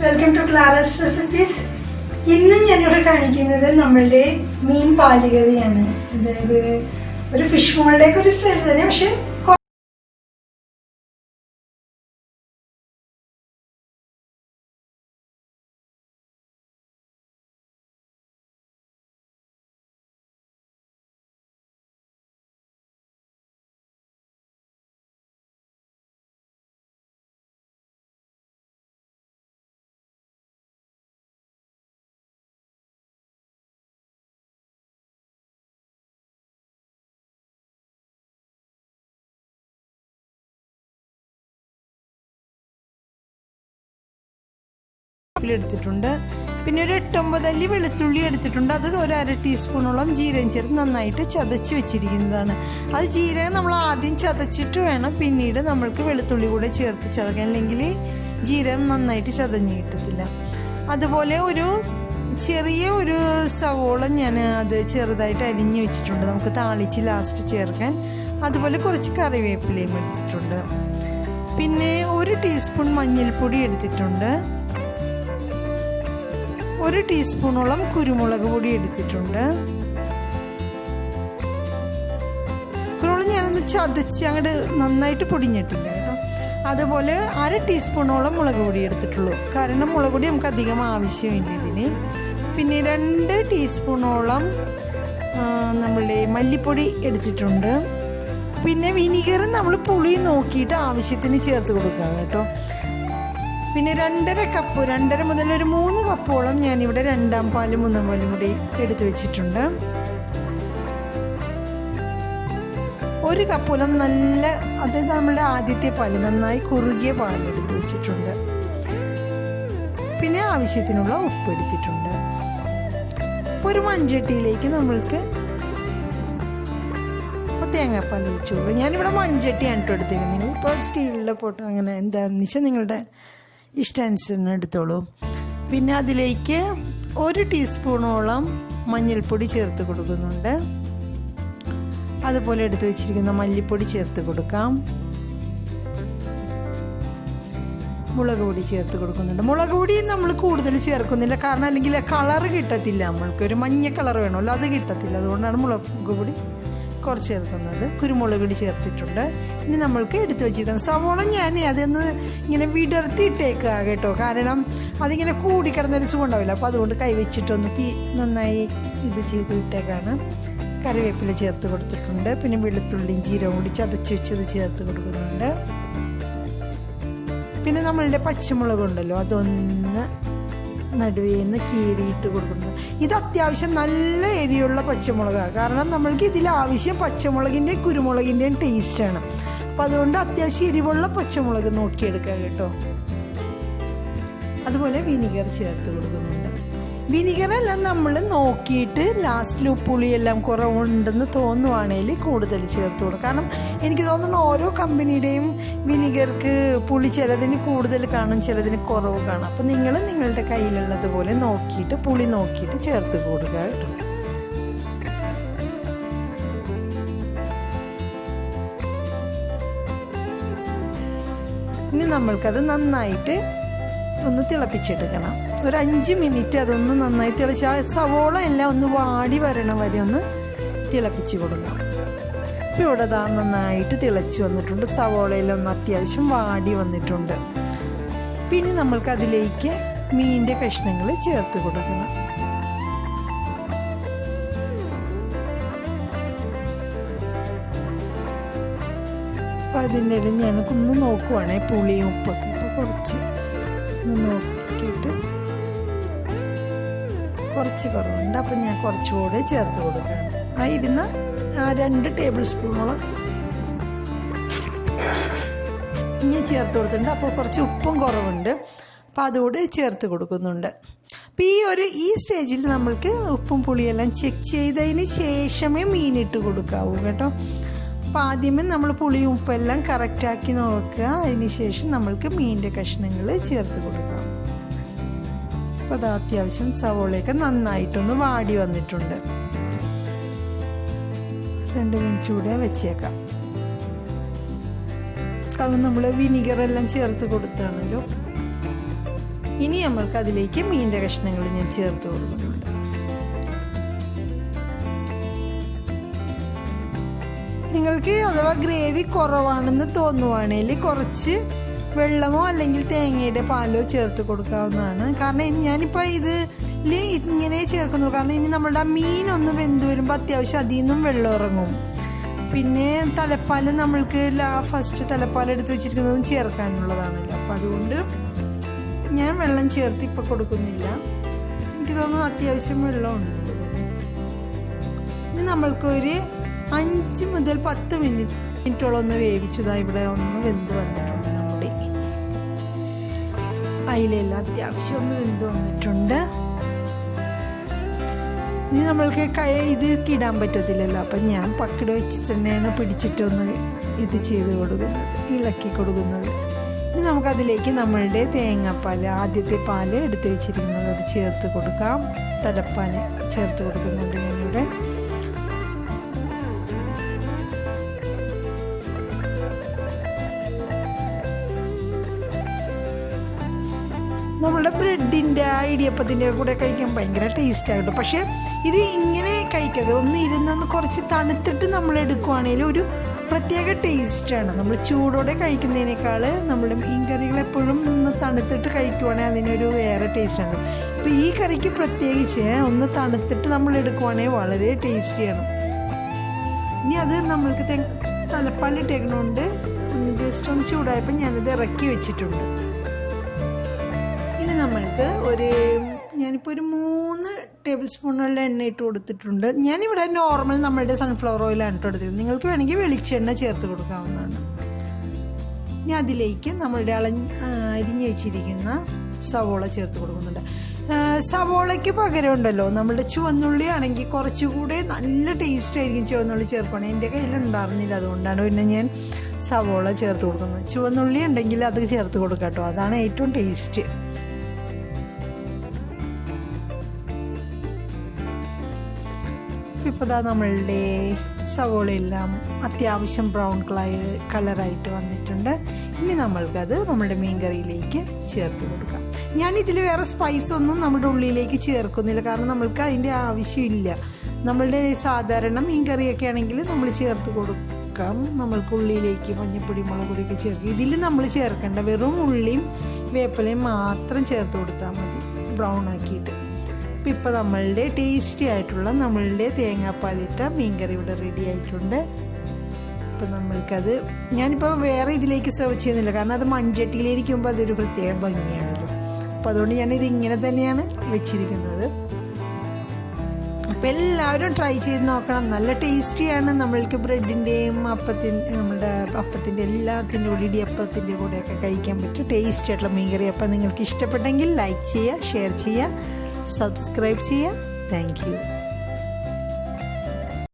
Welcome to ക്ലാരസ് recipes. ഇന്ന് ഞാനിവിടെ കാണിക്കുന്നത് നമ്മളുടെ മീൻ പാലുകറിയാണ്. അതായത് ഒരു ഫിഷ് മോളിലേക്ക് ഒരു സ്റ്റൈൽ തന്നെ, പക്ഷെ എടുത്തിട്ടുണ്ട്. പിന്നെ ഒരു 8-9 അല്ലി വെളുത്തുള്ളി എടുത്തിട്ടുണ്ട്. അത് ഒരു 1/2 ടീസ്പൂണോളം ജീരകം ചേർത്ത് നന്നായിട്ട് ചതച്ച് വെച്ചിരിക്കുന്നതാണ്. അത് ജീരകം നമ്മൾ ആദ്യം ചതച്ചിട്ട് വേണം പിന്നീട് നമ്മൾക്ക് വെളുത്തുള്ളി കൂടെ ചേർത്ത് ചതക്കാൻ, അല്ലെങ്കിൽ ജീരകം നന്നായിട്ട് ചതഞ്ഞ് കിട്ടത്തില്ല. അതുപോലെ ഒരു ചെറിയ ഒരു സവോള ഞാൻ അത് ചെറുതായിട്ട് അരിഞ്ഞു വെച്ചിട്ടുണ്ട്, നമുക്ക് താളിച്ച് ലാസ്റ്റ് ചേർക്കാൻ. അതുപോലെ കുറച്ച് കറിവേപ്പിലയും എടുത്തിട്ടുണ്ട്. പിന്നെ 1 ടീസ്പൂൺ മഞ്ഞൾപ്പൊടി എടുത്തിട്ടുണ്ട്. 1 ടീസ്പൂണോളം കുരുമുളക് പൊടി എടുത്തിട്ടുണ്ട്. കുരുമുളക് ഞാനൊന്ന് ചതച്ച് അങ്ങോട്ട് നന്നായിട്ട് പൊടിഞ്ഞിട്ടില്ല കേട്ടോ. അതുപോലെ 1/2 ടീസ്പൂണോളം മുളക് പൊടി എടുത്തിട്ടുള്ളൂ, കാരണം മുളക് പൊടി നമുക്ക് അധികം ആവശ്യമില്ല ഇതിന്. പിന്നെ 2 ടീസ്പൂണോളം നമ്മളുടെ മല്ലിപ്പൊടി എടുത്തിട്ടുണ്ട്. പിന്നെ വിനീഗർ നമ്മൾ പുളി നോക്കിയിട്ട് ആവശ്യത്തിന് ചേർത്ത് കൊടുക്കാം കേട്ടോ. പിന്നെ 2.5 മുതൽ 3 കപ്പോളം ഞാനിവിടെ 2-ാം പാലും 3-ാം പാലും കൂടി എടുത്ത് വെച്ചിട്ടുണ്ട്. 1 കപ്പോളം നല്ല, അതായത് നമ്മുടെ ആദ്യത്തെ പാല് നന്നായി കുറുകിയ പാലെടുത്ത് വെച്ചിട്ടുണ്ട്. പിന്നെ ആവശ്യത്തിനുള്ള ഉപ്പ് എടുത്തിട്ടുണ്ട്. ഇപ്പോൾ ഒരു മൺചട്ടിയിലേക്ക് നമ്മൾക്ക് തേങ്ങാപ്പാൽ ഒഴിച്ചു കൊടുക്കും. ഞാനിവിടെ മൺചട്ടിയാണ് കേട്ടോ എടുത്തിരിക്കുന്നത്. നിങ്ങൾ ഇപ്പോൾ സ്റ്റീലിൻ്റെ പോട്ട് അങ്ങനെ എന്താണെന്ന് വെച്ചാൽ നിങ്ങളുടെ ഇഷ്ടാനുസരണം എടുത്തോളൂ. പിന്നെ അതിലേക്ക് 1 ടീസ്പൂണോളം മഞ്ഞൾപ്പൊടി ചേർത്ത് കൊടുക്കുന്നുണ്ട്. അതുപോലെ എടുത്ത് വെച്ചിരിക്കുന്ന മല്ലിപ്പൊടി ചേർത്ത് കൊടുക്കാം. മുളക് പൊടി ചേർത്ത് കൊടുക്കുന്നുണ്ട്. മുളക് പൊടി നമ്മൾ കൂടുതൽ ചേർക്കുന്നില്ല, കാരണം അല്ലെങ്കിൽ കളറ് കിട്ടത്തില്ല. നമ്മൾക്ക് ഒരു മഞ്ഞ കളർ വേണമല്ലോ, അത് കിട്ടത്തില്ല. അതുകൊണ്ടാണ് മുളക് പൊടി കുറച്ച് ചേർക്കുന്നത്. കുരുമുളക് പൊടി ചേർത്തിട്ടുണ്ട്. ഇനി നമ്മൾക്ക് എടുത്ത് വെച്ചിരിക്കുന്നത് സവോള ഞാൻ അതൊന്ന് ഇങ്ങനെ വിടർത്തിയിട്ടേക്കുക കേട്ടോ, കാരണം അതിങ്ങനെ കൂടിക്കിടന്നൊരു സുഖം ഉണ്ടാവില്ല. അപ്പോൾ അതുകൊണ്ട് കൈവച്ചിട്ടൊന്ന് നന്നായി ഇത് ചെയ്ത് ഇട്ടേക്കാണ്. കറിവേപ്പില ചേർത്ത് കൊടുത്തിട്ടുണ്ട്. പിന്നെ വെളുത്തുള്ളിയും ജീരകവും കൂടി ചതച്ച് വെച്ചത് ചേർത്ത് കൊടുക്കുന്നുണ്ട്. പിന്നെ നമ്മളുടെ പച്ചമുളകുണ്ടല്ലോ, അതൊന്ന് നടുവേന്ന് കീറിയിട്ട് കൊടുക്കുന്നത്. ഇത് അത്യാവശ്യം നല്ല എരിയുള്ള പച്ചമുളകാണ്, കാരണം നമ്മൾക്ക് ഇതിൽ ആവശ്യം പച്ചമുളകിൻ്റെയും കുരുമുളകിൻ്റെയും ടേസ്റ്റാണ്. അപ്പം അതുകൊണ്ട് അത്യാവശ്യം എരിവുള്ള പച്ചമുളക് നോക്കിയെടുക്കുക കേട്ടോ. അതുപോലെ വിനീഗർ ചേർത്ത് കൊടുക്കുന്നുണ്ട്. വിനീഗറെല്ലാം നമ്മൾ നോക്കിയിട്ട് ലാസ്റ്റിൽ ഉപ്പുളിയെല്ലാം കുറവുണ്ടെന്ന് തോന്നുവാണെങ്കിൽ കൂടുതൽ ചേർത്ത് കൊടുക്കും. കാരണം എനിക്ക് തോന്നുന്നു ഓരോ കമ്പനിയുടെയും വിനീഗർക്ക് പുളി ചിലതിന് കൂടുതൽ കാണും, ചിലതിന് കുറവ് കാണും. അപ്പം നിങ്ങൾ നിങ്ങളുടെ കയ്യിലുള്ളതുപോലെ നോക്കിയിട്ട് പുളി നോക്കിയിട്ട് ചേർത്ത് കൊടുക്കുക കേട്ടോ. ഇനി നമ്മൾക്കത് നന്നായിട്ട് ഒന്ന് തിളപ്പിച്ചെടുക്കണം. ഒരു 5 മിനിറ്റ് അതൊന്ന് നന്നായി തിളച്ച് ആ സവോള എല്ലാം ഒന്ന് വാടി വരണ വരെ ഒന്ന് തിളപ്പിച്ച് കൊടുക്കാം. ഇപ്പോൾ ഇവിടെ നന്നായിട്ട് തിളച്ച് വന്നിട്ടുണ്ട്. സവോളയെല്ലാം ഒന്ന് അത്യാവശ്യം വാടി വന്നിട്ടുണ്ട്. പിന്നെ നമ്മൾക്ക് അതിലേക്ക് മീനിൻ്റെ കഷ്ണങ്ങൾ ചേർത്ത് കൊടുക്കണം. അപ്പോൾ അതിൻ്റെ ഇടയിൽ ഞാനൊന്ന് നോക്കുവാണേ പുളിയും ഉപ്പൊക്കെ. അപ്പോൾ കുറച്ച് നോക്കിയിട്ട് കുറച്ച് കുറവുണ്ട്, അപ്പം ഞാൻ കുറച്ചുകൂടെ ചേർത്ത് കൊടുക്കുകയാണ്. ആ 2 ടേബിൾ സ്പൂണോളം ഞാൻ ചേർത്ത് കൊടുത്തിട്ടുണ്ട്. അപ്പോൾ കുറച്ച് ഉപ്പും കുറവുണ്ട്, അപ്പോൾ അതുകൂടെ ചേർത്ത് കൊടുക്കുന്നുണ്ട്. അപ്പോൾ ഈ സ്റ്റേജിൽ നമ്മൾക്ക് ഉപ്പും പുളിയെല്ലാം ചെക്ക് ചെയ്തതിന് ശേഷമേ മീനിട്ട് കൊടുക്കാവൂ കേട്ടോ. അപ്പോൾ ആദ്യമേ നമ്മൾ പുളിയും ഉപ്പെല്ലാം കറക്റ്റാക്കി നോക്കുക. അതിന് ശേഷം നമ്മൾക്ക് മീനിൻ്റെ കഷ്ണങ്ങൾ ചേർത്ത് കൊടുക്കാം. അപ്പോൾ അത് അത്യാവശ്യം സവോളയൊക്കെ നന്നായിട്ടൊന്ന് വാടി വന്നിട്ടുണ്ട്. 2 മിനിറ്റ് കൂടെ വെച്ചേക്കാം, കാരണം നമ്മൾ വിനീഗറെല്ലാം ചേർത്ത് കൊടുത്താണല്ലോ. ഇനി നമ്മൾക്ക് അതിലേക്ക് മീനിൻ്റെ കഷ്ണങ്ങൾ ഞാൻ ചേർത്ത് കൊടുക്കുന്നുണ്ട്. നിങ്ങൾക്ക് അഥവാ ഗ്രേവി കുറവാണെന്ന് തോന്നുവാണെങ്കിൽ കുറച്ച് വെള്ളമോ അല്ലെങ്കിൽ തേങ്ങയുടെ പാലോ ചേർത്ത് കൊടുക്കാവുന്നതാണ്. കാരണം ഞാനിപ്പോൾ ഇതിൽ ഇങ്ങനെ ചേർക്കുന്നു, കാരണം ഇനി നമ്മളുടെ മീനൊന്ന് വെന്ത് വരുമ്പോൾ അത്യാവശ്യം അതിൽ നിന്നും വെള്ളം ഇറങ്ങും. പിന്നെ തലപ്പാൽ നമ്മൾക്ക് ഫസ്റ്റ് തലപ്പാൽ എടുത്ത് വെച്ചിരിക്കുന്നതും ചേർക്കാനുള്ളതാണല്ലോ. അപ്പം അതുകൊണ്ട് ഞാൻ വെള്ളം ചേർത്ത് ഇപ്പം കൊടുക്കുന്നില്ല. എനിക്ക് തോന്നുന്നു അത്യാവശ്യം വെള്ളമുണ്ട്. ഇനി നമ്മൾക്കൊരു 5 മുതൽ 10 മിനിറ്റോളം ഒന്ന് വേവിച്ചതാണ്. ഇവിടെ ഒന്ന് വെന്ത് വന്നിട്ടുണ്ട്. നമ്മുടെ അയിലെല്ലാം അത്യാവശ്യം ഒന്ന് വെന്ത് വന്നിട്ടുണ്ട്. ഇനി നമ്മൾക്ക് ഇത് ഇടാൻ പറ്റത്തില്ലല്ലോ, അപ്പം ഞാൻ പക്കട വെച്ച് തന്നെയാണ് പിടിച്ചിട്ടൊന്ന് ഇത് ചെയ്ത് കൊടുക്കുന്നത്, ഇളക്കി കൊടുക്കുന്നത്. ഇനി നമുക്കതിലേക്ക് നമ്മളുടെ തേങ്ങാപ്പാൽ, ആദ്യത്തെ പാല് എടുത്ത് വെച്ചിരിക്കുന്നത് അത് ചേർത്ത് കൊടുക്കാം. തലപ്പാൽ ചേർത്ത് കൊടുക്കുന്നുണ്ട് ഞാനിവിടെ. നമ്മളുടെ ബ്രെഡിൻ്റെ ഇടിയപ്പത്തിൻ്റെ കൂടെ കഴിക്കാൻ ഭയങ്കര ടേസ്റ്റ് ആകട്ടെ. പക്ഷേ ഇത് ഇങ്ങനെ കഴിക്കാതെ ഒന്ന് ഇരുന്നൊന്ന് കുറച്ച് തണുത്തിട്ട് നമ്മൾ എടുക്കുവാണെങ്കിൽ ഒരു പ്രത്യേക ടേസ്റ്റാണ്. നമ്മൾ ചൂടോടെ കഴിക്കുന്നതിനേക്കാൾ നമ്മുടെ മീൻ കറികൾ എപ്പോഴും ഒന്ന് തണുത്തിട്ട് കഴിക്കുവാണെങ്കിൽ അതിനൊരു വേറെ ടേസ്റ്റാണ്. ഇപ്പോൾ ഈ കറിക്ക് പ്രത്യേകിച്ച് ഒന്ന് തണുത്തിട്ട് നമ്മൾ എടുക്കുവാണെങ്കിൽ വളരെ ടേസ്റ്റിയാണ്. ഇനി അത് നമ്മൾക്ക് തലപ്പാലിട്ടേക്കണോണ്ട് ജസ്റ്റ് ഒന്ന് ചൂടായപ്പോൾ ഞാനത് ഇറക്കി വെച്ചിട്ടുണ്ട്. ഇനി നമ്മൾക്ക് ഞാനിപ്പോൾ ഒരു 3 ടേബിൾ സ്പൂണുള്ള എണ്ണ ഇട്ട് കൊടുത്തിട്ടുണ്ട്. ഞാനിവിടെ നോർമൽ നമ്മളുടെ സൺഫ്ലവർ ഓയിലാണ് ഇട്ട് കൊടുത്തിരുന്നത്. നിങ്ങൾക്ക് വേണമെങ്കിൽ വെളിച്ചെണ്ണ ചേർത്ത് കൊടുക്കാവുന്നതാണ്. ഇനി അതിലേക്ക് നമ്മളുടെ അരിഞ്ഞ് വെച്ചിരിക്കുന്ന സവോള ചേർത്ത് കൊടുക്കുന്നുണ്ട്. സവോളയ്ക്ക് പകരം ഉണ്ടല്ലോ നമ്മളുടെ ചുവന്നുള്ളി ആണെങ്കിൽ കുറച്ചുകൂടെ നല്ല ടേസ്റ്റ് ആയിരിക്കും ചുവന്നുള്ളി ചേർക്കണം. എൻ്റെ കയ്യിലുണ്ടായിരുന്നില്ല, അതുകൊണ്ടാണ് പിന്നെ ഞാൻ സവോള ചേർത്ത് കൊടുക്കുന്നത്. ചുവന്നുള്ളി ഉണ്ടെങ്കിൽ അത് ചേർത്ത് കൊടുക്കാം കേട്ടോ, അതാണ് ഏറ്റവും ടേസ്റ്റ്. ഇപ്പോൾ നമ്മളുടെ സവോളയെല്ലാം അത്യാവശ്യം ബ്രൗൺ കളറായിട്ട് വന്നിട്ടുണ്ട്. ഇനി നമ്മൾക്കത് നമ്മുടെ മീൻ കറിയിലേക്ക് ചേർത്ത് കൊടുക്കാം. ഞാനിതിൽ വേറെ സ്പൈസ് ഒന്നും നമ്മുടെ ഉള്ളിലേക്ക് ചേർക്കുന്നില്ല, കാരണം നമ്മൾക്ക് അതിൻ്റെ ആവശ്യമില്ല. നമ്മളുടെ സാധാരണ മീൻ കറിയൊക്കെ ആണെങ്കിൽ നമ്മൾ ചേർത്ത് കൊടുക്കാം. നമ്മൾക്ക് ഉള്ളിലേക്ക് മഞ്ഞപ്പൊടി, മുളക് പൊടിയൊക്കെ ചേർക്കും. ഇതിൽ നമ്മൾ ചേർക്കേണ്ട വെറും ഉള്ളിയും വേപ്പിലയും മാത്രം ചേർത്ത് കൊടുത്താൽ മതി, ബ്രൗൺ ആക്കിയിട്ട്. ഇപ്പോൾ നമ്മളുടെ ടേസ്റ്റി ആയിട്ടുള്ള നമ്മളുടെ തേങ്ങാപ്പാലിട്ട മീൻകറി ഇവിടെ റെഡി ആയിട്ടുണ്ട്. ഇപ്പം നമ്മൾക്കത് ഞാനിപ്പോൾ വേറെ ഇതിലേക്ക് സെർവ് ചെയ്യുന്നില്ല, കാരണം അത് മൺചട്ടിയിലിരിക്കുമ്പോൾ അതൊരു പ്രത്യേക ഭംഗിയാണല്ലോ. അപ്പോൾ അതുകൊണ്ട് ഞാനിത് ഇങ്ങനെ തന്നെയാണ് വെച്ചിരിക്കുന്നത്. അപ്പോൾ എല്ലാവരും ട്രൈ ചെയ്ത് നോക്കണം, നല്ല ടേസ്റ്റിയാണ്. നമ്മൾക്ക് ബ്രെഡിൻ്റെയും നമ്മുടെ അപ്പത്തിൻ്റെ എല്ലാത്തിൻ്റെ കൂടെ ഇടിയപ്പത്തിൻ്റെ കൂടെയൊക്കെ കഴിക്കാൻ പറ്റും ടേസ്റ്റി ആയിട്ടുള്ള മീൻകറി. അപ്പോൾ നിങ്ങൾക്ക് ഇഷ്ടപ്പെട്ടെങ്കിൽ ലൈക്ക് ചെയ്യുക, ഷെയർ ചെയ്യുക, സബ്സ്ക്രൈബ് ചെയ്യുക. Thank you.